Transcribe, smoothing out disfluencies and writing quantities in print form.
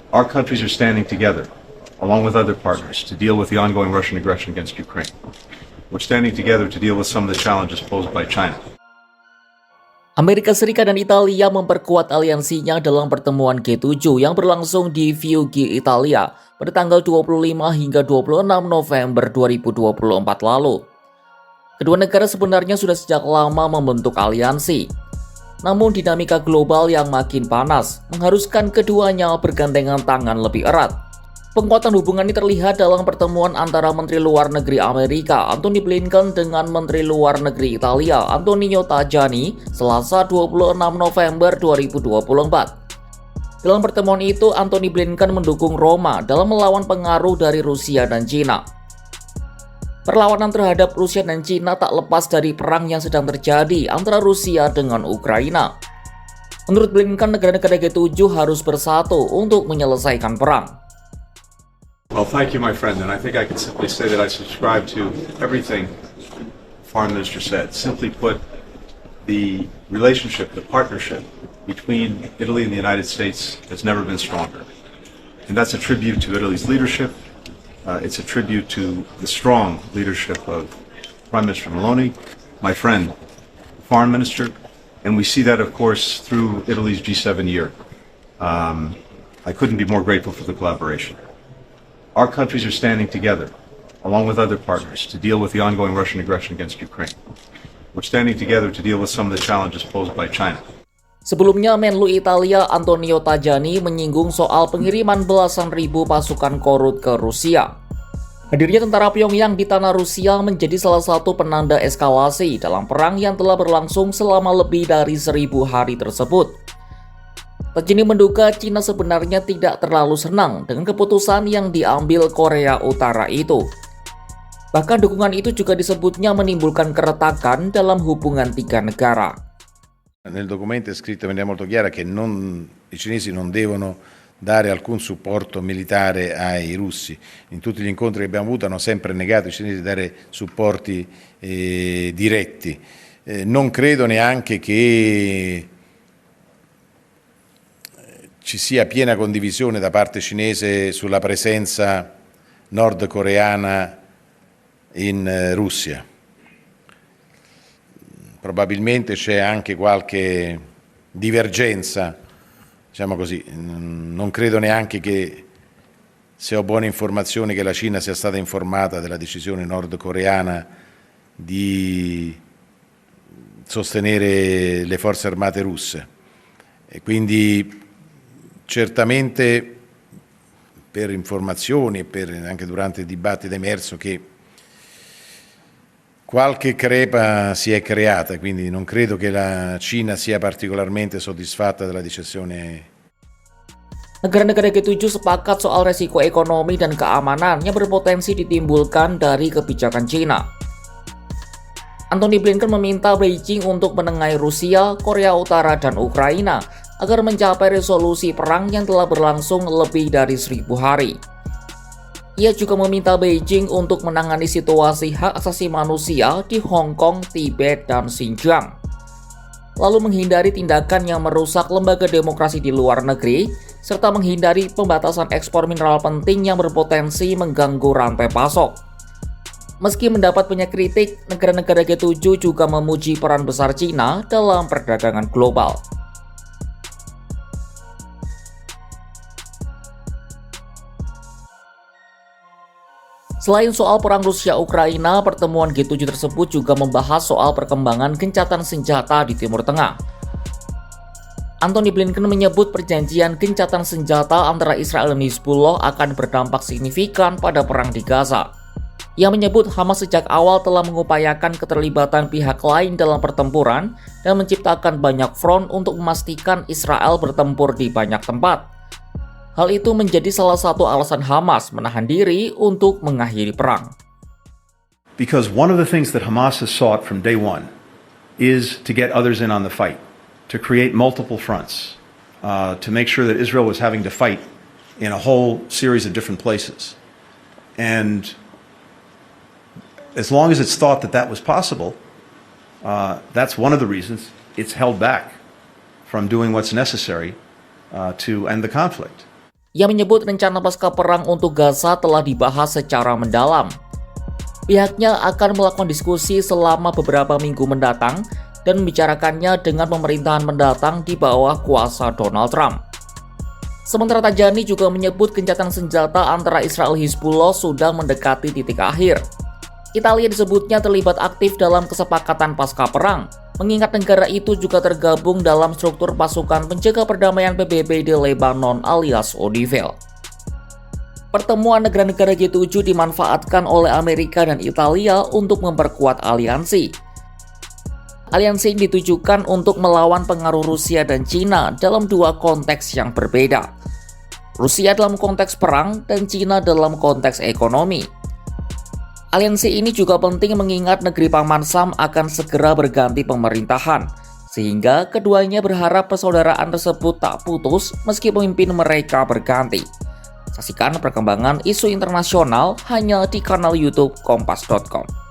Our countries are standing together, along with other partners, to deal with the ongoing Russian aggression against Ukraine. We're standing together to deal with some of the challenges posed by China. Amerika Serikat dan Italia memperkuat aliansinya dalam pertemuan G7 yang berlangsung di Fiuggi, Italia pada tanggal 25 hingga 26 November 2024 lalu. Kedua negara sebenarnya sudah sejak lama membentuk aliansi. Namun dinamika global yang makin panas mengharuskan keduanya bergandengan tangan lebih erat. Penguatan hubungan ini terlihat dalam pertemuan antara Menteri Luar Negeri Amerika Antony Blinken dengan Menteri Luar Negeri Italia Antonio Tajani Selasa 26 November 2024. Dalam pertemuan itu, Antony Blinken mendukung Roma dalam melawan pengaruh dari Rusia dan Cina. Perlawanan terhadap Rusia dan Cina tak lepas dari perang yang sedang terjadi antara Rusia dengan Ukraina. Menurut Blinken, negara-negara G7 harus bersatu untuk menyelesaikan perang. Well, thank you, my friend, and I think I can simply say that I subscribe to everything the Foreign Minister said. Simply put, the relationship, the partnership between Italy and the United States has never been stronger. And that's a tribute to Italy's leadership. It's a tribute to the strong leadership of Prime Minister Meloni, my friend, the Foreign Minister, and we see that, of course, through Italy's G7 year. I couldn't be more grateful for the collaboration. Our countries are standing together, along with other partners, to deal with the ongoing Russian aggression against Ukraine. We're standing together to deal with some of the challenges posed by China. Sebelumnya, Menlu Italia Antonio Tajani menyinggung soal pengiriman belasan ribu pasukan Korut ke Rusia. Hadirnya tentara Pyongyang di tanah Rusia menjadi salah satu penanda eskalasi dalam perang yang telah berlangsung selama lebih dari 1000 hari tersebut. Tajani menduga Cina sebenarnya tidak terlalu senang dengan keputusan yang diambil Korea Utara itu. Bahkan dukungan itu juga disebutnya menimbulkan keretakan dalam hubungan tiga negara. Nel documento è scritto in maniera molto chiara che i cinesi non devono dare alcun supporto militare ai russi. In tutti gli incontri che abbiamo avuto hanno sempre negato i cinesi di dare supporti diretti. Non credo neanche che ci sia piena condivisione da parte cinese sulla presenza nordcoreana in Russia. Probabilmente c'è anche qualche divergenza, diciamo così. Non credo neanche che, se ho buone informazioni, che la Cina sia stata informata della decisione nordcoreana di sostenere le forze armate russe. E quindi certamente per informazioni e anche durante il dibattito è emerso che qualche crepa si è creata, quindi non credo che la Cina sia particolarmente soddisfatta della decisione. Negara-negara G7 sepakat soal resiko ekonomi dan keamanan yang berpotensi ditimbulkan dari kebijakan Cina. Antony Blinken meminta Beijing untuk menengahi Rusia, Korea Utara, dan Ukraina agar mencapai resolusi perang yang telah berlangsung lebih dari 1000 hari. Ia juga meminta Beijing untuk menangani situasi hak asasi manusia di Hong Kong, Tibet, dan Xinjiang. Lalu menghindari tindakan yang merusak lembaga demokrasi di luar negeri, serta menghindari pembatasan ekspor mineral penting yang berpotensi mengganggu rantai pasok. Meski mendapat banyak kritik, negara-negara G7 juga memuji peran besar Cina dalam perdagangan global. Selain soal perang Rusia-Ukraina, pertemuan G7 tersebut juga membahas soal perkembangan gencatan senjata di Timur Tengah. Antony Blinken menyebut perjanjian gencatan senjata antara Israel dan Hizbullah akan berdampak signifikan pada perang di Gaza. Ia menyebut Hamas sejak awal telah mengupayakan keterlibatan pihak lain dalam pertempuran dan menciptakan banyak front untuk memastikan Israel bertempur di banyak tempat. Hal itu menjadi salah satu alasan Hamas menahan diri untuk mengakhiri perang. Because one of the things that Hamas has sought from day one is to get others in on the fight, to create multiple fronts, to make sure that Israel was having to fight in a whole series of different places. And as long as it's thought that that was possible, that's one of the reasons it's held back from doing what's necessary to end the conflict. Ia menyebut rencana pasca perang untuk Gaza telah dibahas secara mendalam. Pihaknya akan melakukan diskusi selama beberapa minggu mendatang dan membicarakannya dengan pemerintahan mendatang di bawah kuasa Donald Trump. Sementara Tajani juga menyebut gencatan senjata antara Israel Hizbullah sudah mendekati titik akhir. Italia disebutnya terlibat aktif dalam kesepakatan pasca perang, mengingat negara itu juga tergabung dalam struktur pasukan penjaga perdamaian PBB di Lebanon alias ODIVEL. Pertemuan negara-negara G7 dimanfaatkan oleh Amerika dan Italia untuk memperkuat aliansi. Aliansi ini ditujukan untuk melawan pengaruh Rusia dan Cina dalam dua konteks yang berbeda. Rusia dalam konteks perang dan Cina dalam konteks ekonomi. Aliansi ini juga penting mengingat negeri Paman Sam akan segera berganti pemerintahan, sehingga keduanya berharap persaudaraan tersebut tak putus meski pemimpin mereka berganti. Saksikan perkembangan isu internasional hanya di kanal YouTube Kompas.com.